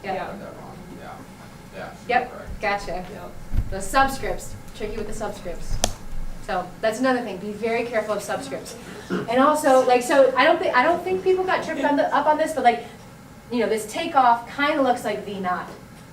Yeah. Got that wrong. Yeah. Yeah. Yep, Correct. gotcha. Yep. The subscripts, tricky with the subscripts. So that's another thing, be very careful of subscripts. And also, like, so I don't think people got tripped up on this, but like, you know, this takeoff kind of looks like V naught,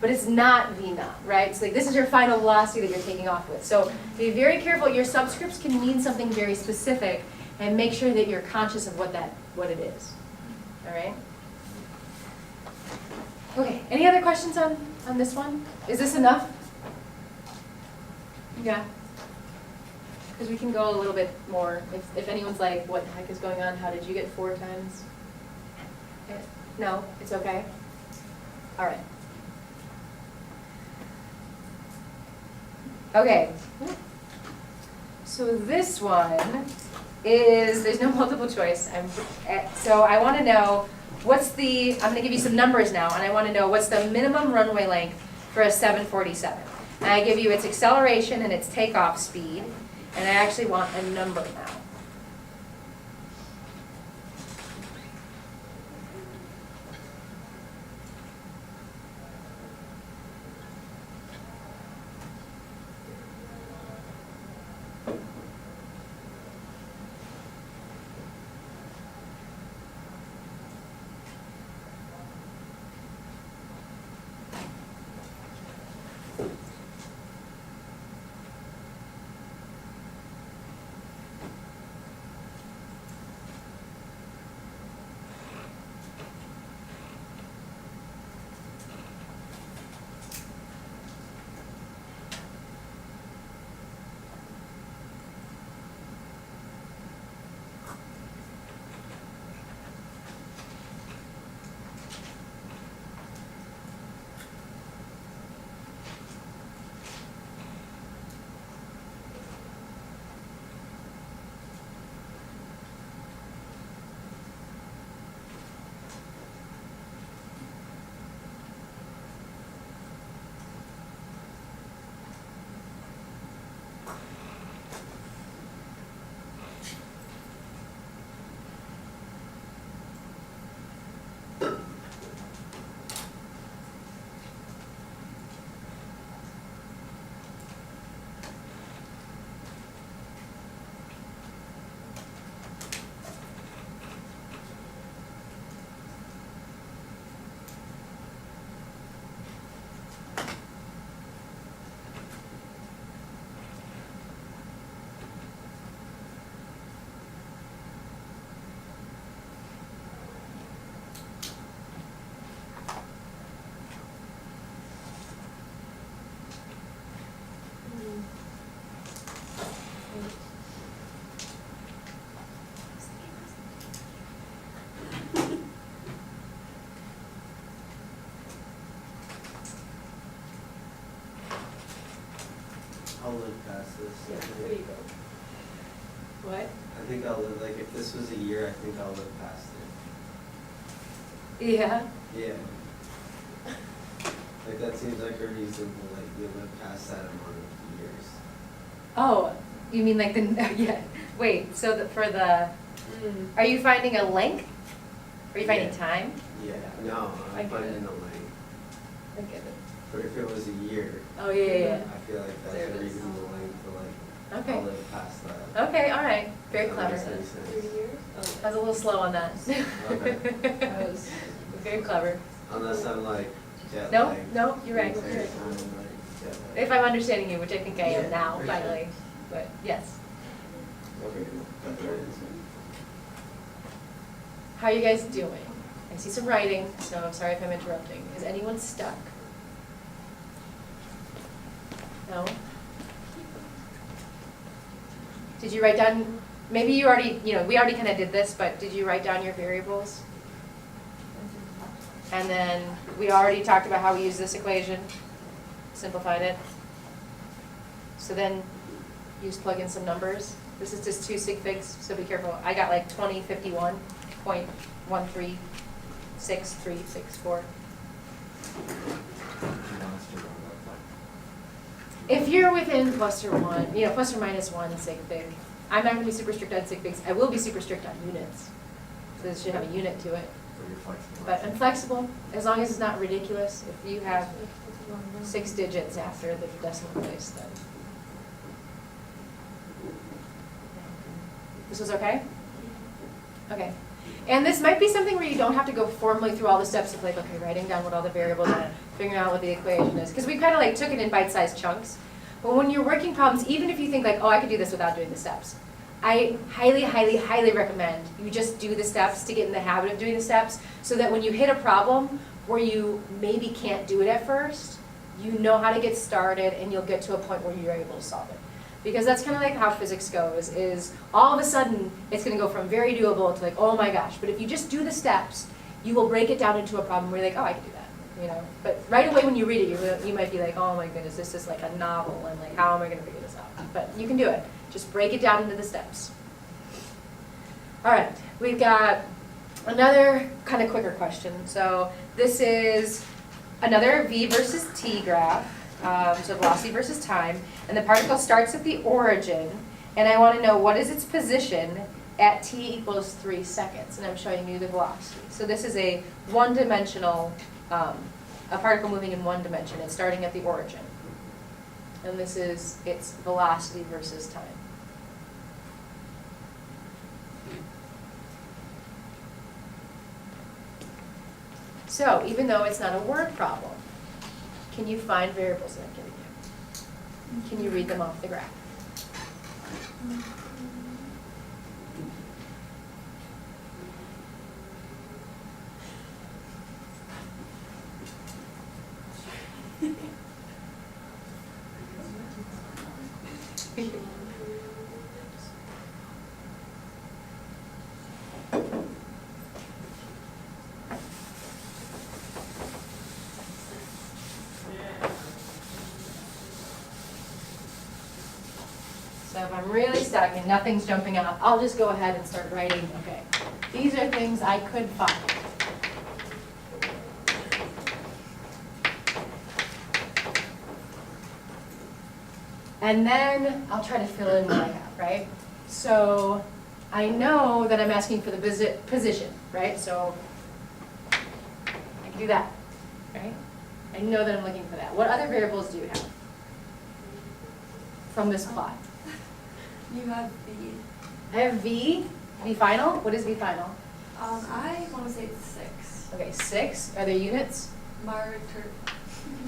but it's not V naught, right? It's like this is your final velocity that you're taking off with. So be very careful, your subscripts can mean something very specific, and make sure that you're conscious of what it is, all right? Okay, any other questions on this one? Is this enough? Yeah. Because we can go a little bit more. If anyone's like, what the heck is going on? How did you get 4 times? No, it's okay? All right. Okay. So this one is, there's no multiple choice. So I want to know, I'm going to give you some numbers now, and I want to know what's the minimum runway length for a 747. And I give you its acceleration and its takeoff speed, and I actually want a number now. I'll live past this. Yeah, there you go. What? I think I'll live, like, if this was a year, I think I'll live past it. Yeah. Yeah. Like, that seems like a reasonable, like, you live past that amount of years. Oh, you mean like the, yeah. Wait, so for the, are you finding a length? Are you finding Yeah. time? Yeah, no, I I'm get finding it. a lane. I get it. But if it was a year, Oh, yeah. I feel like There that's it a is. reasonable length to, like, Okay. I'll live past that. Okay, all right. Very That clever. makes any sense. 3 years? I was a little slow on that. Okay. I was. Very clever. Unless I'm, like, jet No, lagged. no, you're right. Or You're right. I'm, like, jet lagged. If I'm understanding you, which I think I am Yeah, now, for sure. finally. But yes. Okay, that's right. How are you guys doing? I see some writing, so I'm sorry if I'm interrupting. Is anyone stuck? No? Did you write down, maybe you already, we already kind of did this, but did you write down your variables? And then we already talked about how we use this equation, simplified it. So then you just plug in some numbers. This is just 2 sig figs, so be careful. I got like 2051.1363364. If you're within plus or minus 1 sig fig, I'm not going to be super strict on sig figs. I will be super strict on units. So this should have a unit to it. you're flexible. But I'm flexible, as long as it's not ridiculous. If you have 6 digits after the decimal place, then. This was okay? Okay. And this might be something where you don't have to go formally through all the steps of like, okay, writing down what all the variables are, figuring out what the equation is. Because we kind of like took it in bite-sized chunks. But when you're working problems, even if you think like, oh, I could do this without doing the steps, I highly, highly, highly recommend you just do the steps to get in the habit of doing the steps so that when you hit a problem where you maybe can't do it at first, you know how to get started and you'll get to a point where you're able to solve it. Because that's kind of like how physics goes, is all of a sudden it's going to go from very doable to like, oh my gosh. But if you just do the steps, you will break it down into a problem where you're like, oh, I can do that. You know. But right away when you read it, you might be like, oh my goodness, this is like a novel, and like, how am I going to figure this out? But you can do it. Just break it down into the steps. All right, we've got another kind of quicker question. So this is another V versus T graph. So velocity versus time, and the particle starts at the origin, and I want to know what is its position at t equals 3 seconds, and I'm showing you the velocity. So this is a one-dimensional, a particle moving in one dimension. It's starting at the origin, and this is its velocity versus time. So even though it's not a word problem, can you find variables that I'm giving you? Can you read them off the graph? So if I'm really stuck and nothing's jumping out, I'll just go ahead and start writing, okay, these are things I could find. And then I'll try to fill in what I have, right? So I know that I'm asking for the position, right? So I can do that, right? I know that I'm looking for that. What other variables do you have from this plot? You have V. I have V. V final? What is V final? I want to say it's 6. Okay, 6. Are there units?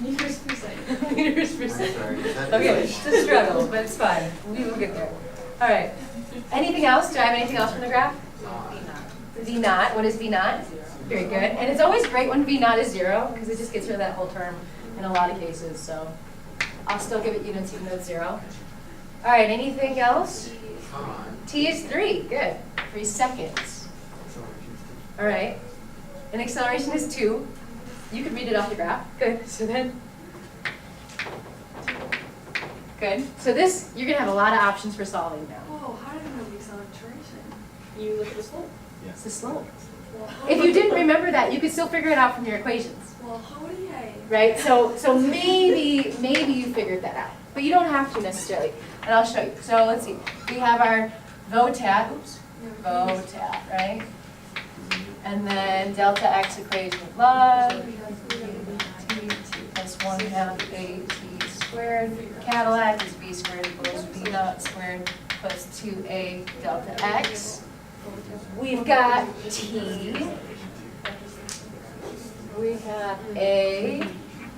Meters per second. Meters per I'm second. sorry, is that Okay, really- it's a struggle, but it's fine. We will get there. All right. Anything else? Do I have anything else from the graph? V naught. What is V naught? Very good. And it's always great when V naught is 0 because it just gets rid of that whole term in a lot of cases. So I'll still give it units even though it's 0. All right. Anything else? T is 3. Good. 3 seconds. All right. And acceleration is 2. You could read it off the graph. Good. So then, good. So this, you're going to have a lot of options for solving now. Whoa, how did I know the acceleration? You look at the slope. Yeah. It's the slope. Well, If you didn't remember that, you could still figure it out from your equations, Well, how would I? right? So maybe you figured that out, but you don't have to necessarily. And I'll show you. So let's see. We have our VOTAT. Oops. VOTAT, right? And then delta x equation of log, t plus 1/2 at squared. Cadillac is v squared equals v naught squared plus 2a delta x. We've got t. We have a.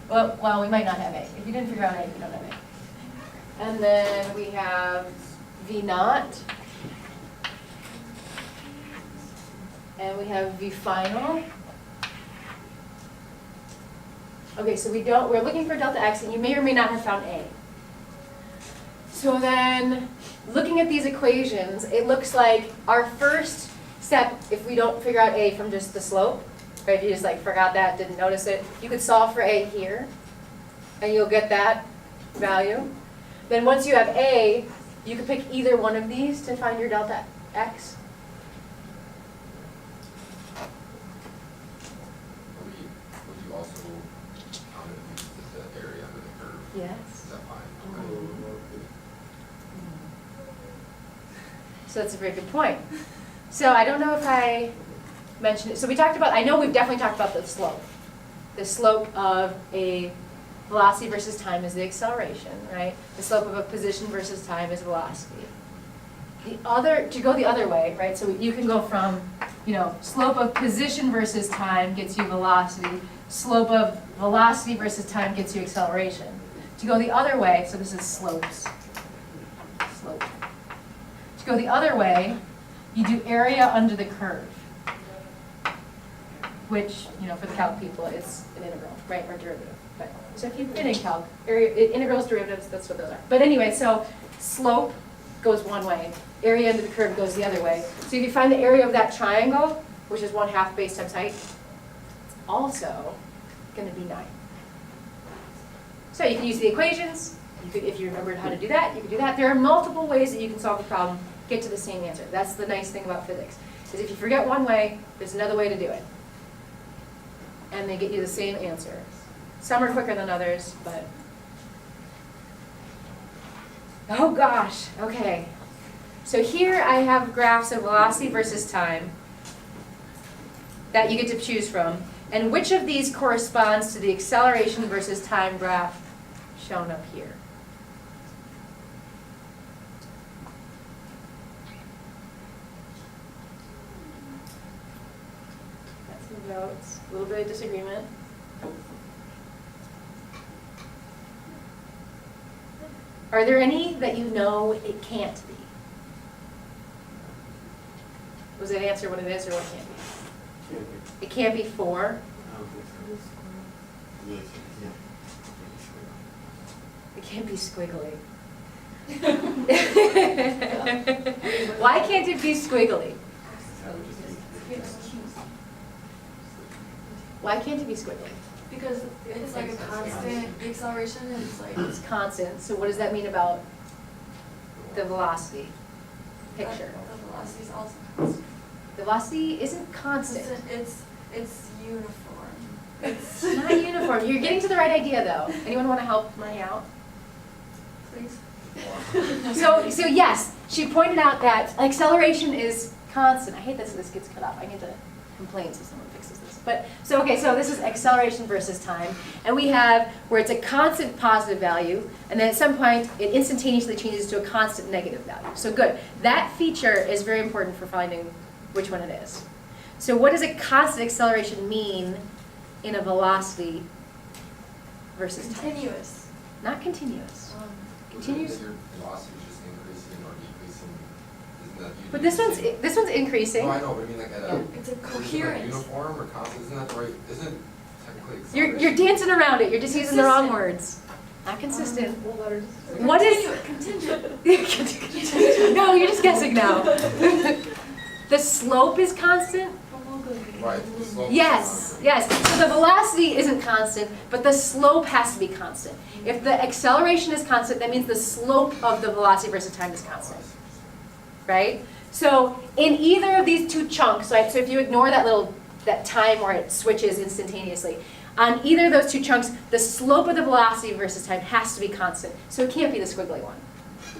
Well, we might not have a. If you didn't figure out a, you don't have a. And then we have v naught. And we have V final. Okay, so we're looking for delta x, and you may or may not have found A. So then, looking at these equations, it looks like our first step, if we don't figure out A from just the slope, right, if you just like forgot that, didn't notice it, you could solve for A here, and you'll get that value. Then once you have A, you could pick either one of these to find your delta x. Would you also count it as the area under the curve? Yes. Is that fine? So that's a very good point. So I don't know if I mention it. So we talked about, I know we've definitely talked about the slope. The slope of a velocity versus time is the acceleration, right? The slope of a position versus time is velocity. To go the other way, right? So you can go from, slope of position versus time gets you velocity. Slope of velocity versus time gets you acceleration. To go the other way, so this is slopes. Slope. To go the other way, you do area under the curve, which, for the calc people, is an integral, right, or derivative. But, so if you've been in calc, integrals, derivatives, that's what those are. But anyway, so slope goes one way, area under the curve goes the other way. So if you find the area of that triangle, which is 1/2 base times height, it's also going to be 9. So you can use the equations. If you remembered how to do that, you can do that. There are multiple ways that you can solve the problem, get to the same answer. That's the nice thing about physics, is if you forget one way, there's another way to do it. And they get you the same answer. Some are quicker than others, but... Oh gosh, okay. So here I have graphs of velocity versus time that you get to choose from. And which of these corresponds to the acceleration versus time graph shown up here? Got some votes, a little bit of disagreement. Are there any that you know it can't be? Was it answer what it is or what it can't be? It can't be 4. It can't be squiggly. Why can't it be squiggly? Why can't it be squiggly? Because it's like a constant acceleration and it's like. It's constant. So what does that mean about the velocity picture? The velocity is also constant. The velocity isn't constant. It's uniform. It's not uniform. You're getting to the right idea though. Anyone want to help Marie out? Please. So yes, she pointed out that acceleration is constant. I hate this gets cut off. I need to complain so someone fixes this. But so this is acceleration versus time, and we have where it's a constant positive value, and then at some point it instantaneously changes to a constant negative value. So good. That feature is very important for finding which one it is. So what does a constant acceleration mean in a velocity versus time? Continuous. Not continuous. Continuous. Your velocity is just increasing or decreasing, isn't that? But this one's increasing. No, I know, but I mean like at a. It's a Isn't it coherent. like uniform or constant, isn't that the right, isn't technically You're acceleration? dancing around it. You're just using the wrong words. Not consistent. What is? Contingent. No, you're just guessing now. The slope is constant? Right, the slope is Yes, constant. yes. So the velocity isn't constant, but the slope has to be constant. If the acceleration is constant, that means the slope of the velocity versus time is constant, right? So in either of these two chunks, right, so if you ignore that time where it switches instantaneously, on either of those two chunks, the slope of the velocity versus time has to be constant. So it can't be the squiggly one.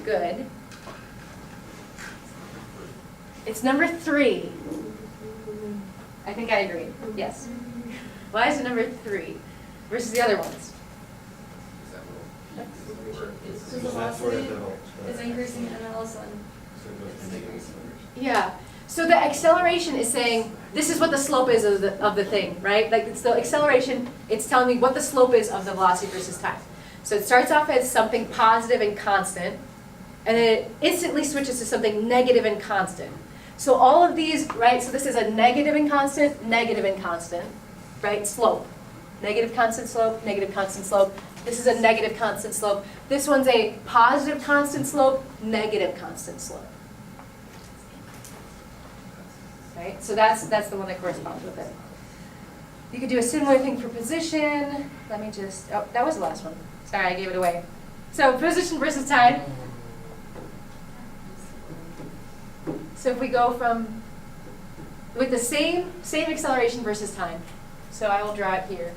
Good. It's number 3. I think I agree. Yes. Why is it number 3 versus the other ones? Is that little peak, is So it the where it's- velocity is increasing and then all of a sudden. Yeah. So the acceleration is saying this is what the slope is of the thing, right? Like it's the acceleration. It's telling me what the slope is of the velocity versus time. So it starts off as something positive and constant, and then it instantly switches to something negative and constant. So all of these, right? So this is a negative and constant, right? Slope. Negative constant slope, negative constant slope. This is a negative constant slope. This one's a positive constant slope, negative constant slope. Right? So that's the one that corresponds with it. You could do a similar thing for position. Let me just, oh, that was the last one. Sorry, I gave it away. So position versus time. So if we go from, with the same acceleration versus time. So I will draw it here.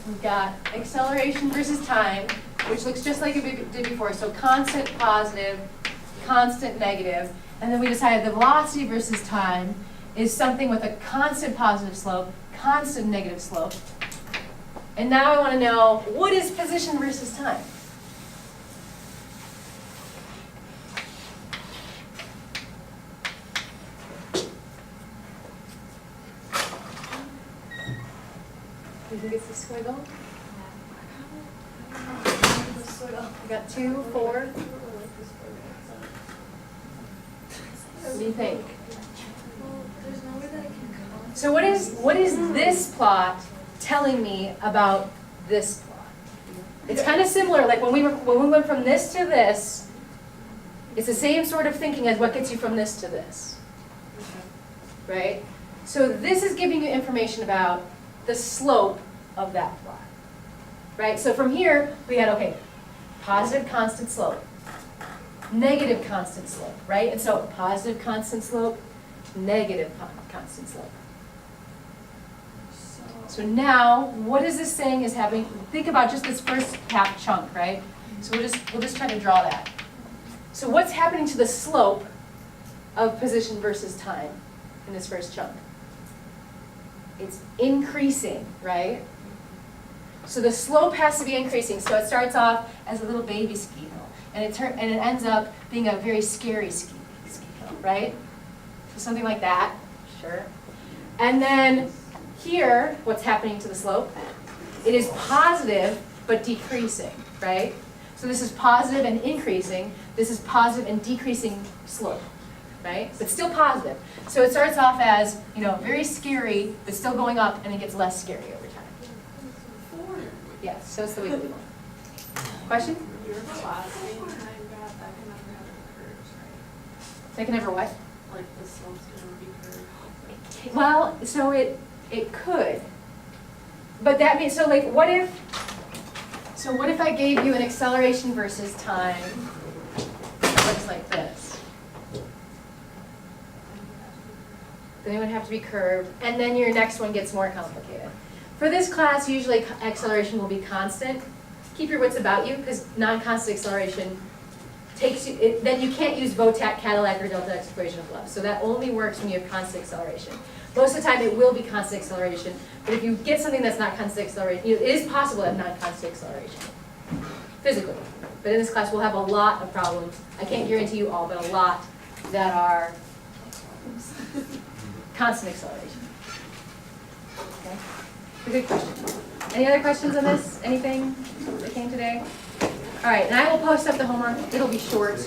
We've got acceleration versus time, which looks just like it did before. So constant positive, constant negative, and then we decided the velocity versus time is something with a constant positive slope, constant negative slope. And now I want to know, what is position versus time? You think it's the squiggle? You got 2, 4. What do you think? Well, there's no way that I can count. So what is this plot telling me about this plot? It's kind of similar, like when we went from this to this, it's the same sort of thinking as what gets you from this to this. Right? So this is giving you information about the slope of that plot. Right? So from here, we had, okay, positive constant slope, negative constant slope, right? And so positive constant slope, negative constant slope. So now, what is this saying is happening? Think about just this first half chunk, right? So we'll just try to draw that. So what's happening to the slope of position versus time in this first chunk? It's increasing, right? So the slope has to be increasing. So it starts off as a little baby ski hill, and it ends up being a very scary ski hill, right? So something like that, sure. And then here, what's happening to the slope? It is positive but decreasing, right? So this is positive and increasing. This is positive and decreasing slope, right? But still positive. So it starts off as, very scary, but still going up, and it gets less scary over time. Yes, so it's the wiggly one. Question? Your velocity time graph, that can never have curves, right? They can never what? Like the slope's gonna be curved. Well, so it could. But that means, so like, what if I gave you an acceleration versus time that looks like this? Then it would have to be curved, and then your next one gets more complicated. For this class, usually acceleration will be constant. Keep your wits about you, because non-constant acceleration takes you, then you can't use VOTAT, Cadillac, or delta X equation of love. So that only works when you have constant acceleration. Most of the time it will be constant acceleration, but if you get something that's not constant acceleration, it is possible to have non-constant acceleration, physically. But in this class we'll have a lot of problems. I can't guarantee you all, but a lot that are constant acceleration. Okay? A good question. Any other questions on this? Anything that came today? All right, and I will post up the homework. It'll be short.